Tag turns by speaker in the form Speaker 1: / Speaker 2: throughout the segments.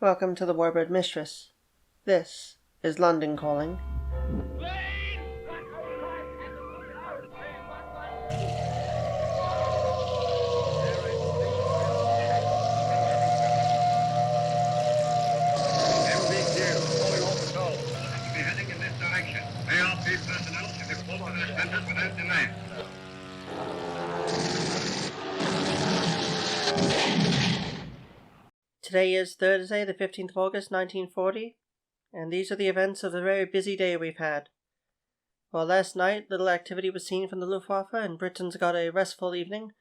Speaker 1: Welcome to the Warbird Mistress. This is London Calling. Today is Thursday, the 15th of August, 1940, and these are the events of the very busy day we've had. While last night little activity was seen from the Luftwaffe and Britain's got a restful evening,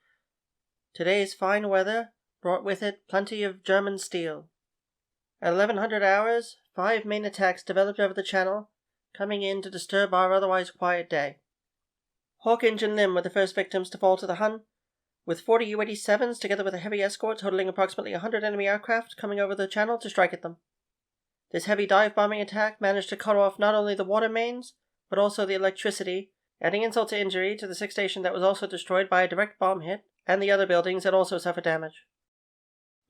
Speaker 1: today's fine weather brought with it plenty of German steel. At 1100 hours, 5 main attacks developed over the Channel, coming in to disturb our otherwise quiet day. Hawkinge and Lim were the first victims to fall to the Hun, with 40 U-87s together with a heavy escort totaling approximately 100 enemy aircraft coming over the Channel to strike at them. This heavy dive-bombing attack managed to cut off not only the water mains, but also the electricity, adding insult to injury to the 6th station that was also destroyed by a direct bomb hit, and the other buildings that also suffered damage.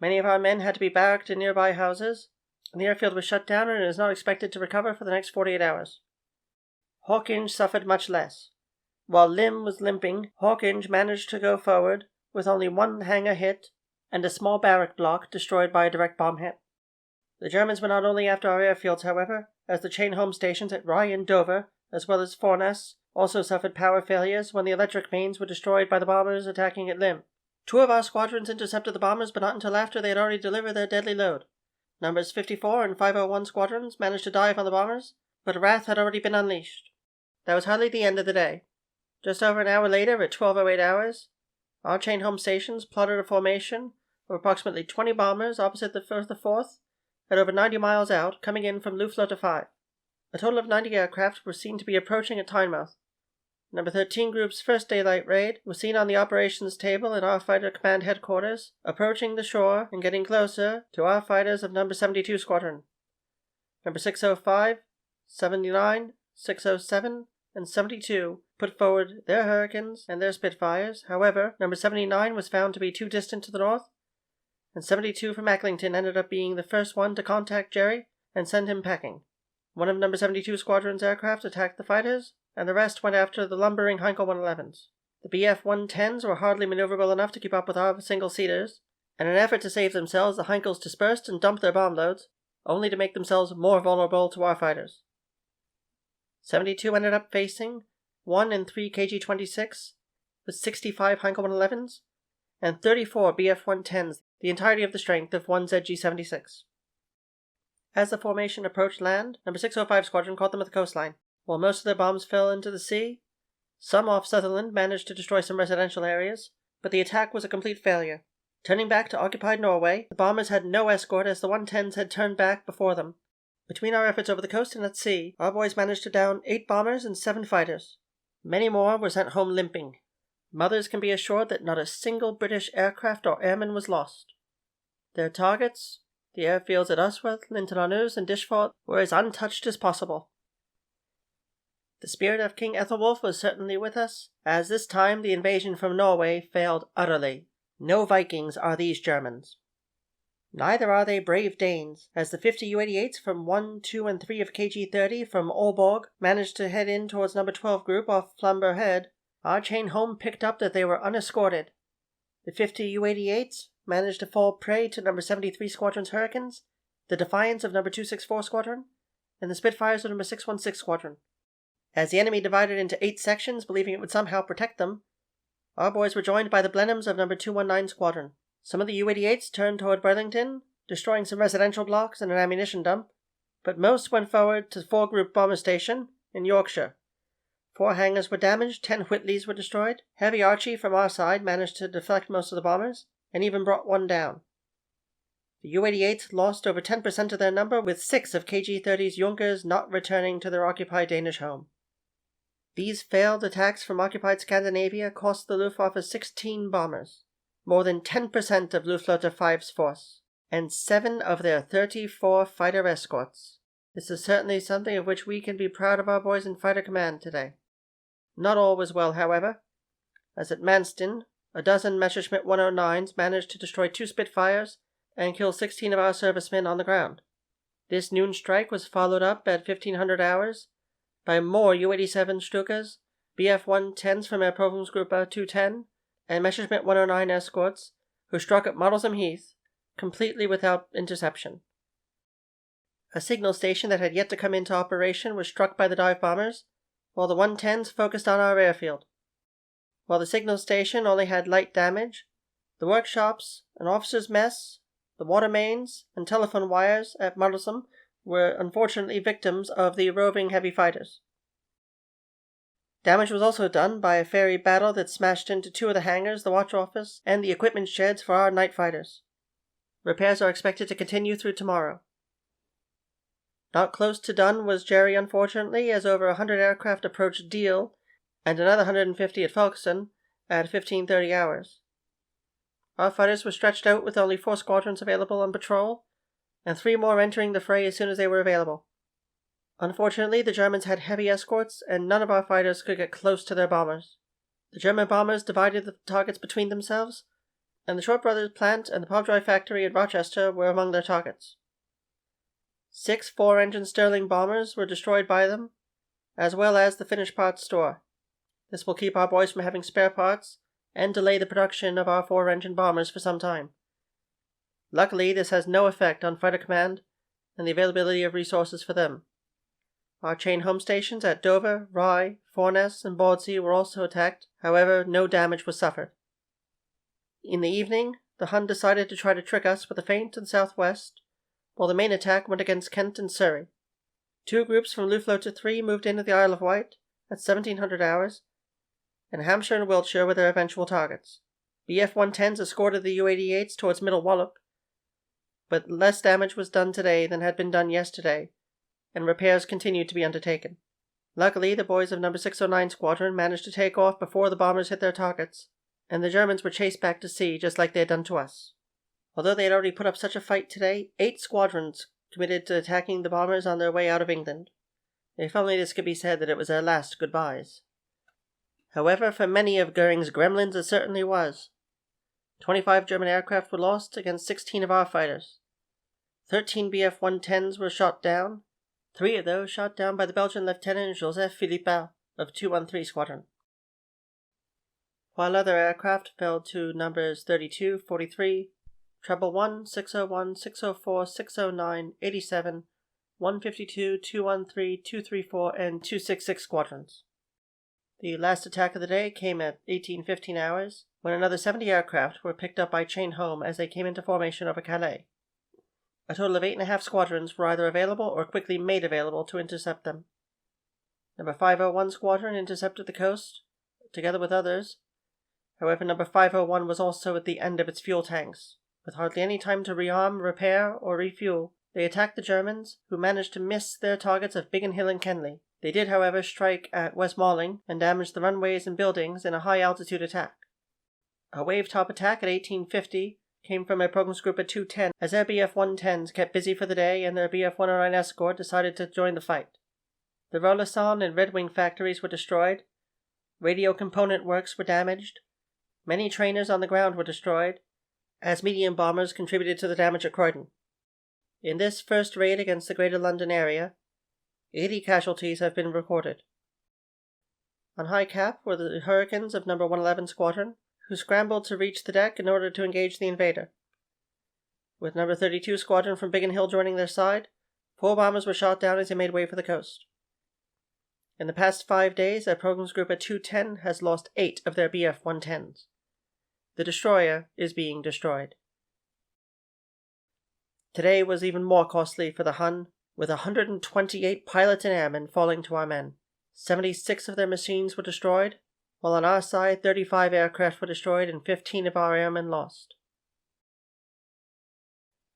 Speaker 1: Many of our men had to be barracked in nearby houses, and the airfield was shut down and is not expected to recover for the next 48 hours. Hawkinge suffered much less. While Lim was limping, Hawkinge managed to go forward with only one hangar hit and a small barrack block destroyed by a direct bomb hit. The Germans were not only after our airfields, however, as the chain home stations at Rye and Dover, as well as Forness, also suffered power failures when the electric mains were destroyed by the bombers attacking at Lim. 2 of our squadrons intercepted the bombers, but not until after they had already delivered their deadly load. Numbers 54 and 501 squadrons managed to dive on the bombers, but wrath had already been unleashed. That was hardly the end of the day. Just over an hour later, at 12:08 hours, our chain home stations plotted a formation of approximately 20 bombers opposite the 4th at over 90 miles out, coming in from Luftwaffe 5. A total of 90 aircraft were seen to be approaching at Tynemouth. Number 13 Group's first daylight raid was seen on the operations table at our fighter command headquarters, approaching the shore and getting closer to our fighters of number 72 Squadron. Number 605, 79, 607, and 72 put forward their Hurricanes and their Spitfires. However, number 79 was found to be too distant to the north, and 72 from Acklington ended up being the first one to contact Jerry and send him packing. One of number 72 Squadron's aircraft attacked the fighters, and the rest went after the lumbering Heinkel 111s. The BF-110s were hardly maneuverable enough to keep up with our single-seaters, and in an effort to save themselves, the Heinkels dispersed and dumped their bomb loads, only to make themselves more vulnerable to our fighters. 72 ended up facing 1 and 3 KG-26, with 65 Heinkel 111s, and 34 BF-110s, the entirety of the strength of 1 ZG-76. As the formation approached land, number 605 Squadron caught them at the coastline. While most of their bombs fell into the sea, some off Sutherland managed to destroy some residential areas, but the attack was a complete failure. Turning back to occupied Norway, the bombers had no escort as the 110s had turned back before them. Between our efforts over the coast and at sea, our boys managed to down 8 bombers and 7 fighters. Many more were sent home limping. Mothers can be assured that not a single British aircraft or airman was lost. Their targets, the airfields at Usworth, Linton-on-Ouse, and Dishfort, were as untouched as possible. The spirit of King Ethelwulf was certainly with us, as this time the invasion from Norway failed utterly. No Vikings are these Germans. Neither are they brave Danes, as the 50 U-88s from 1, 2, and 3 of KG-30 from Aalborg managed to head in towards number 12 Group off Flambeau Head. Our chain home picked up that they were unescorted. The 50 U-88s managed to fall prey to number 73 Squadron's Hurricanes, the Defiance of number 264 Squadron, and the Spitfires of number 616 Squadron. As the enemy divided into 8 sections, believing it would somehow protect them, our boys were joined by the Blenheims of number 219 Squadron. Some of the U-88s turned toward Burlington, destroying some residential blocks and an ammunition dump, but most went forward to 4 Group Bomber Station in Yorkshire. 4 hangars were damaged, 10 Whitleys were destroyed. Heavy Archie from our side managed to deflect most of the bombers, and even brought one down. The U-88s lost over 10% of their number, with 6 of KG-30's Junkers not returning to their occupied Danish home. These failed attacks from occupied Scandinavia cost the Luftwaffe 16 bombers, more than 10% of Luftwaffe 5's force, and 7 of their 34 fighter escorts. This is certainly something of which we can be proud of our boys in Fighter Command today. Not all was well, however, as at Manston, a dozen Messerschmitt 109s managed to destroy 2 Spitfires and killed 16 of our servicemen on the ground. This noon strike was followed up at 1500 hours by more U-87 Stukas, Bf-110s from Airprogramsgruppe 210, and Messerschmitt 109 escorts, who struck at Modelsum Heath, completely without interception. A signal station that had yet to come into operation was struck by the dive bombers, while the 110s focused on our airfield. While the signal station only had light damage, the workshops, an officer's mess, the water mains, and telephone wires at Modelsum were unfortunately victims of the roving heavy fighters. Damage was also done by a ferry battle that smashed into 2 of the hangars, the watch office, and the equipment sheds for our night fighters. Repairs are expected to continue through tomorrow. Not close to done was Jerry, unfortunately, as over 100 aircraft approached Deal, and another 150 at Folkestone at 1530 hours. Our fighters were stretched out with only 4 squadrons available on patrol, and 3 more entering the fray as soon as they were available. Unfortunately, the Germans had heavy escorts, and none of our fighters could get close to their bombers. The German bombers divided the targets between themselves, and the Short Brothers plant and the Pobdry factory at Rochester were among their targets. 6 4-engine Stirling bombers were destroyed by them, as well as the finished parts store. This will keep our boys from having spare parts, and delay the production of our 4-engine bombers for some time. Luckily, this has no effect on fighter command and the availability of resources for them. Our chain home stations at Dover, Rye, Foreness, and Bawdsey were also attacked, however, no damage was suffered. In the evening, the Hun decided to try to trick us with a feint to the southwest, while the main attack went against Kent and Surrey. 2 groups from Luflota 3 moved into the Isle of Wight at 1700 hours, and Hampshire and Wiltshire were their eventual targets. Bf-110s escorted the U-88s towards Middle Wallop, but less damage was done today than had been done yesterday, and repairs continued to be undertaken. Luckily, the boys of No. 609 Squadron managed to take off before the bombers hit their targets, and the Germans were chased back to sea just like they had done to us. Although they had already put up such a fight today, 8 squadrons committed to attacking the bombers on their way out of England. If only this could be said that it was their last goodbyes. However, for many of Goering's gremlins it certainly was. 25 German aircraft were lost against 16 of our fighters. 13 Bf-110s were shot down, 3 of those shot down by the Belgian Lieutenant Joseph Philippin of 213 Squadron, while other aircraft fell to numbers 32, 43, 111, 601, 604, 609, 87, 152, 213, 234, and 266 squadrons. The last attack of the day came at 1815 hours, when another 70 aircraft were picked up by chain home as they came into formation over Calais. A total of 8.5 squadrons were either available or quickly made available to intercept them. Number 501 Squadron intercepted the coast, together with others. However, Number 501 was also at the end of its fuel tanks. With hardly any time to rearm, repair, or refuel, they attacked the Germans, who managed to miss their targets of Biggin Hill and Kenley. They did, however, strike at West Malling and damage the runways and buildings in a high-altitude attack. A wave-top attack at 1850 came from Airprogramsgruppe 210, as their Bf-110s kept busy for the day and their Bf-109 escort decided to join the fight. The Rollason and Red Wing factories were destroyed, radio component works were damaged, many trainers on the ground were destroyed, as medium bombers contributed to the damage at Croydon. In this first raid against the Greater London area, 80 casualties have been recorded. On high cap were the Hurricanes of No. 111 Squadron, who scrambled to reach the deck in order to engage the invader. With No. 32 Squadron from Biggin Hill joining their side, 4 bombers were shot down as they made way for the coast. In the past 5 days, Airprogramsgruppe 210 has lost 8 of their Bf-110s. The destroyer is being destroyed. Today was even more costly for the Hun, with 128 pilots and airmen falling to our men. 76 of their machines were destroyed, while on our side 35 aircraft were destroyed and 15 of our airmen lost.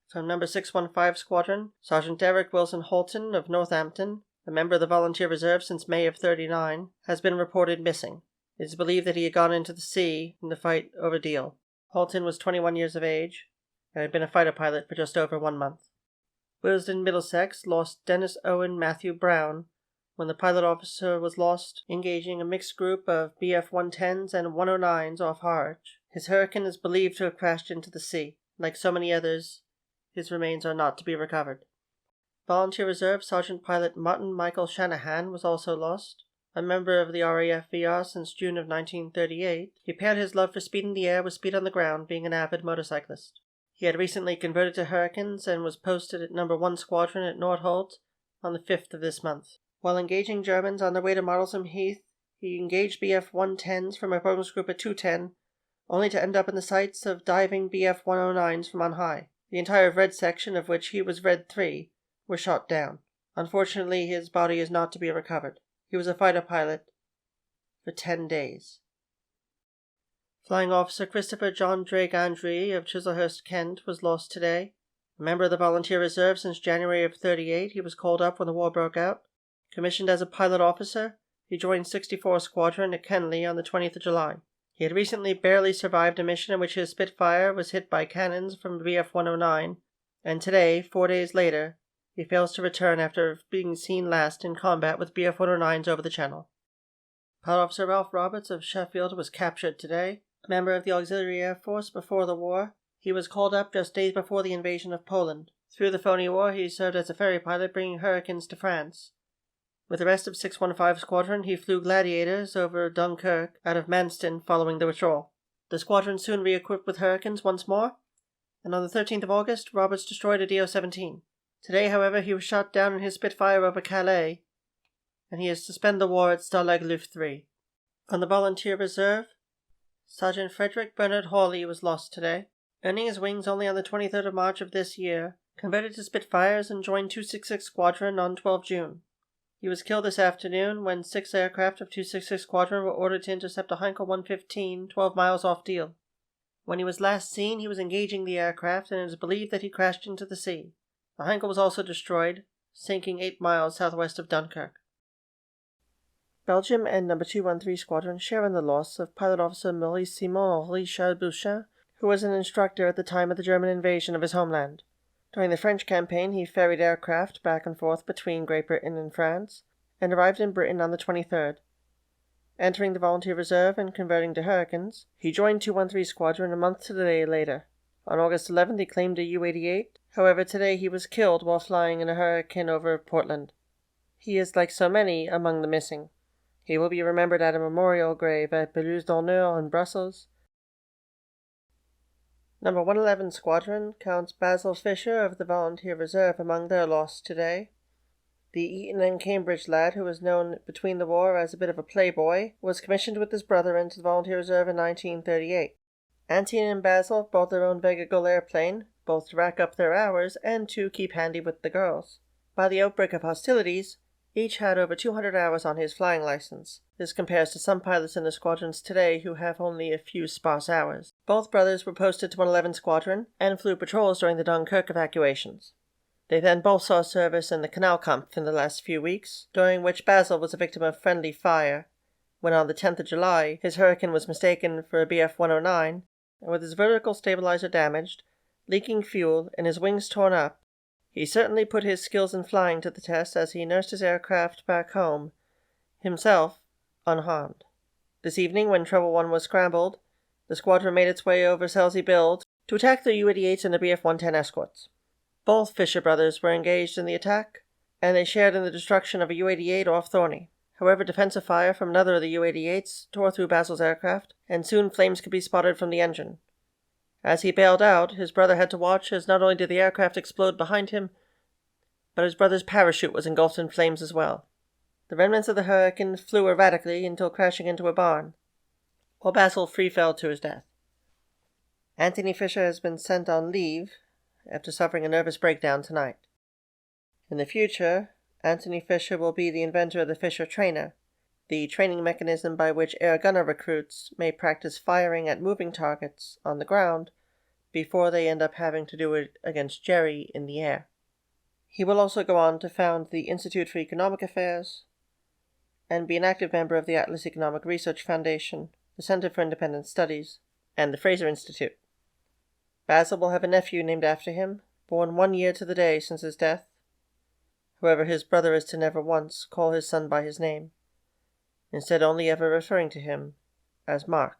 Speaker 1: From No. 615 Squadron, Sergeant Derek Wilson Holton of Northampton, a member of the Volunteer Reserve since May of '39, has been reported missing. It is believed that he had gone into the sea in the fight over Deal. Holton was 21 years of age and had been a fighter pilot for just over 1 month. Willesden Middlesex lost Dennis O.M. Matthew Browne when the pilot officer was lost engaging a mixed group of Bf-110s and 109s off Harwich. His Hurricane is believed to have crashed into the sea. Like so many others, His remains are not to be recovered. Volunteer Reserve Sergeant Pilot Martin Michael Shanahan was also lost. A member of the RAF VR since June of 1938, he paired his love for speed in the air with speed on the ground, being an avid motorcyclist. He had recently converted to Hurricanes and was posted at No. 1 Squadron at Nordholt on the 5th of this month. While engaging Germans on their way to Martlesham Heath, he engaged Bf-110s from a bonus group at 210, only to end up in the sights of diving Bf-109s from on high. The entire Red section, of which he was Red 3, were shot down. Unfortunately, his body is not to be recovered. He was a fighter pilot for 10 days. Flying Officer Christopher John Drake Andreae of Chislehurst, Kent, was lost today. A member of the Volunteer Reserve since January of 38, he was called up when the war broke out. Commissioned as a pilot officer, he joined 64 Squadron at Kenley on the 20th of July. He had recently barely survived a mission in which his Spitfire was hit by cannons from Bf-109, and today, 4 days later, he fails to return after being seen last in combat with Bf-109s over the Channel. Pilot Officer Ralph Roberts of Sheffield was captured today. A member of the Auxiliary Air Force before the war, he was called up just days before the invasion of Poland. Through the phony war, he served as a ferry pilot bringing Hurricanes to France. With the rest of 615 Squadron, he flew Gladiators over Dunkirk out of Manston following the withdrawal. The squadron soon re-equipped with Hurricanes once more, and on the 13th of August, Roberts destroyed a Do-17. Today, however, he was shot down in his Spitfire over Calais, and he is to spend the war at Stalag Luft 3. From the Volunteer Reserve, Sergeant Frederick Bernard Hawley was lost today. Earning his wings only on the 23rd of March of this year, converted to Spitfires and joined 266 Squadron on 12 June. He was killed this afternoon when 6 aircraft of 266 Squadron were ordered to intercept a Heinkel 115 12 miles off Deal. When he was last seen, he was engaging the aircraft, and it is believed that he crashed into the sea. The Heinkel was also destroyed, sinking 8 miles southwest of Dunkirk. Belgium and No. 213 Squadron share in the loss of Pilot Officer Maurice Simon-Henri Buchin, who was an instructor at the time of the German invasion of his homeland. During the French campaign, he ferried aircraft back and forth between Great Britain and France, and arrived in Britain on the 23rd. Entering the Volunteer Reserve and converting to Hurricanes, he joined 213 Squadron a month to the day later. On August 11th, he claimed a U-88. However, today he was killed while flying in a Hurricane over Portland. He is, like so many, among the missing. He will be remembered at a memorial grave at Pelouse d'Honneur in Brussels. No. 111 Squadron counts Basil Fisher of the Volunteer Reserve among their lost today. The Eton and Cambridge lad, who was known between the war as a bit of a playboy, was commissioned with his brother into the Volunteer Reserve in 1938. Antony and Basil bought their own Vega Gull airplane, both to rack up their hours and to keep handy with the girls. By the outbreak of hostilities, each had over 200 hours on his flying license. This compares to some pilots in the squadrons today who have only a few sparse hours. Both brothers were posted to 111 Squadron and flew patrols during the Dunkirk evacuations. They then both saw service in the Canal Kampf in the last few weeks, during which Basil was a victim of friendly fire, when on the 10th of July his Hurricane was mistaken for a Bf-109, and with his vertical stabilizer damaged, leaking fuel, and his wings torn up, he certainly put his skills in flying to the test as he nursed his aircraft back home, himself unharmed. This evening, when Trouble 1 was scrambled, the squadron made its way over Selsey Bill to attack the U-88s and the Bf-110 escorts. Both Fisher brothers were engaged in the attack, and they shared in the destruction of a U-88 off Thorney. However, defensive fire from another of the U-88s tore through Basil's aircraft, and soon flames could be spotted from the engine. As he bailed out, his brother had to watch as not only did the aircraft explode behind him, but his brother's parachute was engulfed in flames as well. The remnants of the Hurricane flew erratically until crashing into a barn, while Basil free-fell to his death. Antony Fisher has been sent on leave after suffering a nervous breakdown tonight. In the future, Antony Fisher will be the inventor of the Fisher Trainer, the training mechanism by which air gunner recruits may practice firing at moving targets on the ground before they end up having to do it against Jerry in the air. He will also go on to found the Institute for Economic Affairs and be an active member of the Atlas Economic Research Foundation, the Center for Independent Studies, and the Fraser Institute. Basil will have a nephew named after him, born 1 year to the day since his death. However, his brother is to never once call his son by his name, instead only ever referring to him as Mark.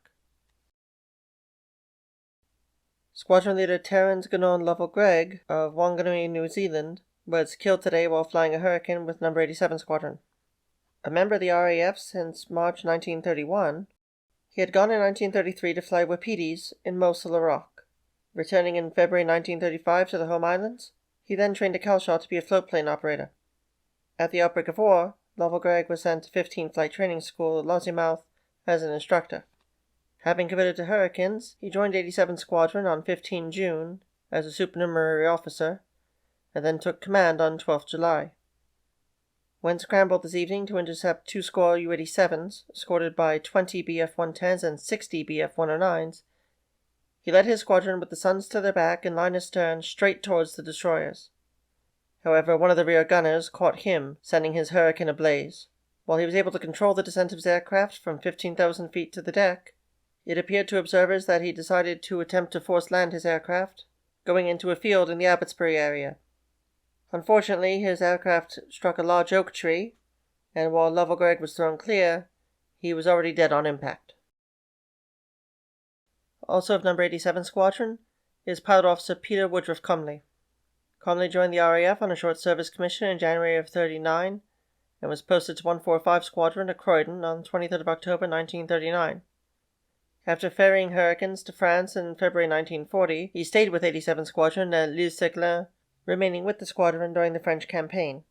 Speaker 1: Squadron leader Terence Ganon Lovell-Gregg of Wanganui, New Zealand, was killed today while flying a Hurricane with No. 87 Squadron. A member of the RAF since March 1931, he had gone in 1933 to fly Wapitis in Mosul, Iraq. Returning in February 1935 to the home islands, he then trained at Calshot to be a floatplane operator. At the outbreak of war, Lovell-Gregg was sent to 15 Flight Training School at Lossiemouth as an instructor. Having converted to Hurricanes, he joined 87 Squadron on 15 June as a supernumerary officer, and then took command on 12 July. When scrambled this evening to intercept 2 squad U-87s, escorted by 20 Bf-110s and 60 Bf-109s, he led his squadron with the suns to their back and line astern straight towards the destroyers. However, one of the rear gunners caught him, sending his Hurricane ablaze. While he was able to control the descent of his aircraft from 15,000 feet to the deck, it appeared to observers that he decided to attempt to force land his aircraft, going into a field in the Abbotsbury area. Unfortunately, his aircraft struck a large oak tree, and while Lovell-Gregg was thrown clear, he was already dead on impact. Also of No. 87 Squadron is Pilot Officer Peter Woodruff Comeley. Comeley joined the RAF on a short service commission in January of 1939 and was posted to 145 Squadron at Croydon on 23rd of October 1939. After ferrying Hurricanes to France in February 1940, he stayed with 87 Squadron at L'Île-Séglin, remaining with the squadron during the French campaign.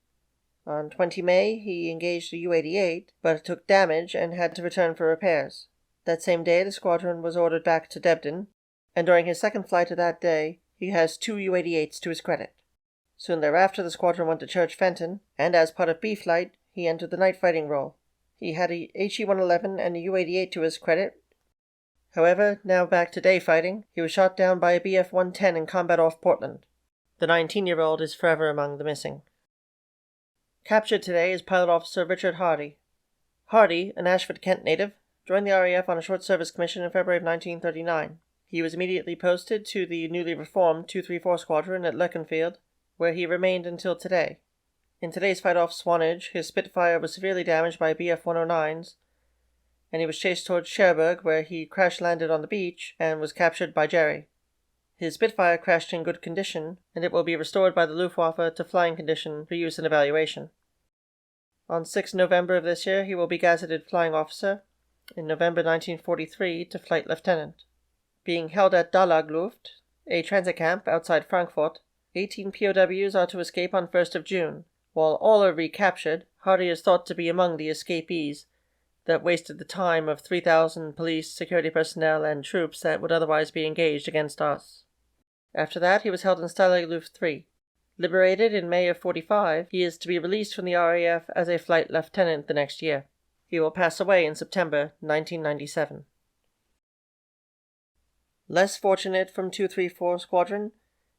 Speaker 1: On 20 May, he engaged a U-88, but took damage and had to return for repairs. That same day, the squadron was ordered back to Debden, and during his second flight of that day, he has 2 U-88s to his credit. Soon thereafter, the squadron went to Church Fenton, and as part of B Flight, he entered the night fighting role. He had a HE-111 and a U-88 to his credit. However, now back to day fighting, he was shot down by a Bf-110 in combat off Portland. The 19-year-old is forever among the missing. Captured today is Pilot Officer Richard Hardy. Hardy, an Ashford, Kent native, joined the RAF on a short service commission in February of 1939. He was immediately posted to the newly reformed 234 Squadron at Leconfield, where he remained until today. In today's fight off Swanage, his Spitfire was severely damaged by Bf-109s, and he was chased towards Cherbourg, where he crash-landed on the beach and was captured by Jerry. His Spitfire crashed in good condition, and it will be restored by the Luftwaffe to flying condition for use and evaluation. On 6 November of this year, he will be gazetted Flying Officer, in November 1943 to Flight Lieutenant. Being held at Dalagluft, a transit camp outside Frankfurt, 18 POWs are to escape on 1st of June. While all are recaptured, Hardy is thought to be among the escapees that wasted the time of 3,000 police, security personnel, and troops that would otherwise be engaged against us. After that, he was held in Stalag Luft 3. Liberated in May of 45, he is to be released from the RAF as a flight lieutenant the next year. He will pass away in September 1997. Less fortunate from 234 Squadron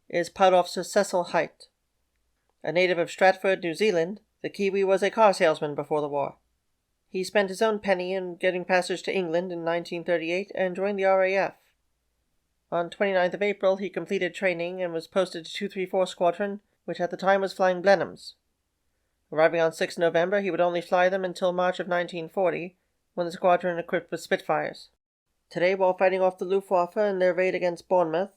Speaker 1: is Pilot Officer Cecil Height. A native of Stratford, New Zealand, the Kiwi was a car salesman before the war. He spent his own penny in getting passage to England in 1938 and joined the RAF. On 29th of April, he completed training and was posted to 234 Squadron, which at the time was flying Blenheims. Arriving on 6 November, he would only fly them until March of 1940, when the squadron equipped with Spitfires. Today, while fighting off the Luftwaffe in their raid against Bournemouth,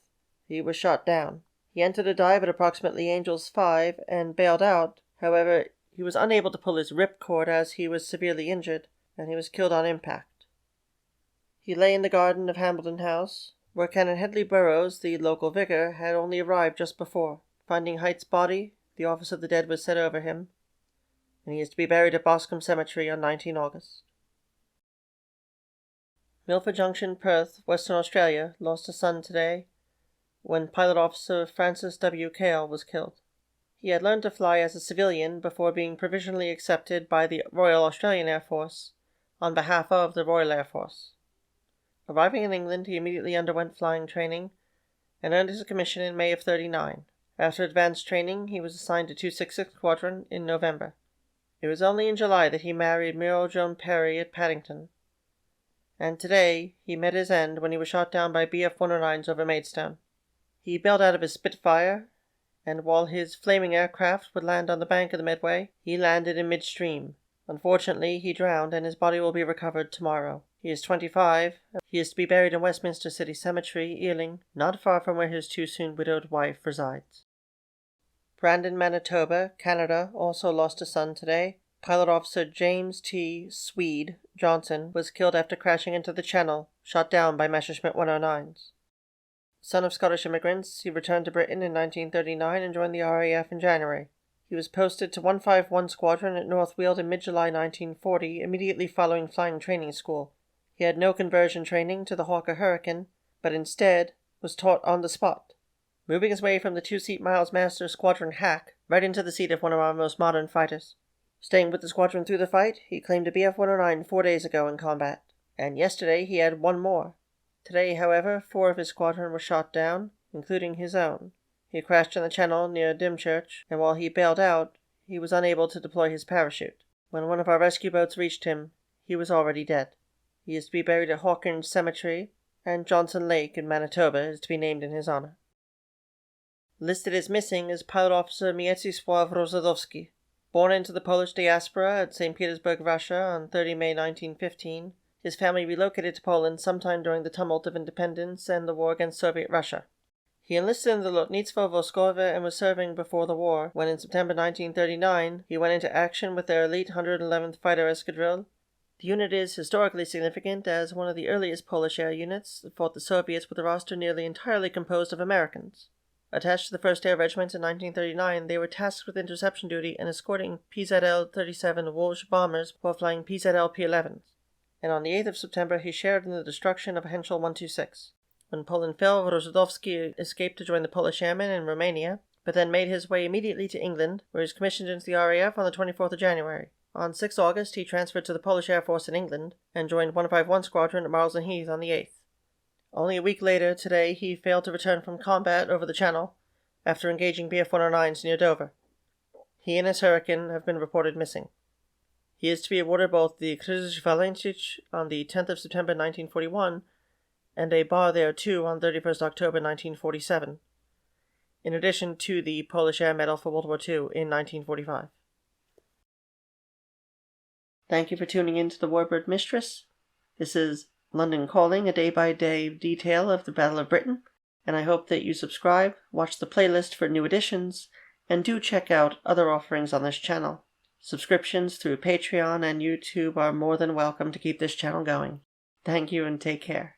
Speaker 1: he was shot down. He entered a dive at approximately Angels 5 and bailed out. However, he was unable to pull his ripcord as he was severely injured, and he was killed on impact. He lay in the garden of Hambledon House, where Canon Headley Burrows, the local vicar, had only arrived just before. Finding Hight's body, the office of the dead was set over him, and he is to be buried at Boscombe Cemetery on 19 August. Milford Junction, Perth, Western Australia, lost a son today when Pilot Officer Francis W. Cale was killed. He had learned to fly as a civilian before being provisionally accepted by the Royal Australian Air Force on behalf of the Royal Air Force. Arriving in England, he immediately underwent flying training and earned his commission in May of 1939. After advanced training, he was assigned to 266 Squadron in November. It was only in July that he married Muriel Joan Perry at Paddington, and today he met his end when he was shot down by Bf-109s over Maidstone. He bailed out of his Spitfire, and while his flaming aircraft would land on the bank of the Medway, he landed in midstream, Unfortunately, he drowned, and his body will be recovered tomorrow. He is 25. He is to be buried in Westminster City Cemetery, Ealing, not far from where his too-soon widowed wife resides. Brandon, Manitoba, Canada, also lost a son today. Pilot Officer James T. Swede Johnson was killed after crashing into the Channel, shot down by Messerschmitt 109s. Son of Scottish immigrants, he returned to Britain in 1939 and joined the RAF in January. He was posted to 151 Squadron at North Weald in mid-July 1940, immediately following flying training school. He had no conversion training to the Hawker Hurricane, but instead was taught on the spot, moving his way from the two-seat Miles Master Squadron Hack right into the seat of one of our most modern fighters. Staying with the squadron through the fight, he claimed a Bf-109 4 days ago in combat, and yesterday he had one more. Today, however, 4 of his squadron were shot down, including his own. He crashed in the Channel near Dymchurch, and while he bailed out, he was unable to deploy his parachute. When one of our rescue boats reached him, he was already dead. He is to be buried at Hawkins Cemetery, and Johnson Lake in Manitoba is to be named in his honor. Listed as missing is Pilot Officer Mieczysław Rozodovsky. Born into the Polish diaspora at St. Petersburg, Russia on 30 May 1915, his family relocated to Poland sometime during the tumult of independence and the war against Soviet Russia. He enlisted in the Lotnictwo Wojskowe and was serving before the war, when in September 1939 he went into action with their elite 111th Fighter Escadrille. The unit is historically significant as one of the earliest Polish air units that fought the Soviets with a roster nearly entirely composed of Americans. Attached to the 1st Air Regiment in 1939, they were tasked with interception duty and escorting PZL-37 Wozh bombers while flying PZL P-11s. And on the 8th of September, he shared in the destruction of Henschel 126. When Poland fell, Rozodovsky escaped to join the Polish Airmen in Romania, but then made his way immediately to England, where he was commissioned into the RAF on the 24th of January. On 6 August, he transferred to the Polish Air Force in England and joined 151 Squadron at Marsden Heath on the 8th. Only a week later, today, he failed to return from combat over the Channel after engaging Bf-109s near Dover. He and his Hurricane have been reported missing. He is to be awarded both the Krzyż Waleńczych on the 10th of September 1941 and a Bar there too on 31st October 1947, in addition to the Polish Air Medal for World War II in 1945. Thank you for tuning in to the Warbird Mistress. This is London Calling, a day-by-day detail of the Battle of Britain, and I hope that you subscribe, watch the playlist for new editions, and do check out other offerings on this channel. Subscriptions through Patreon and YouTube are more than welcome to keep this channel going. Thank you and take care.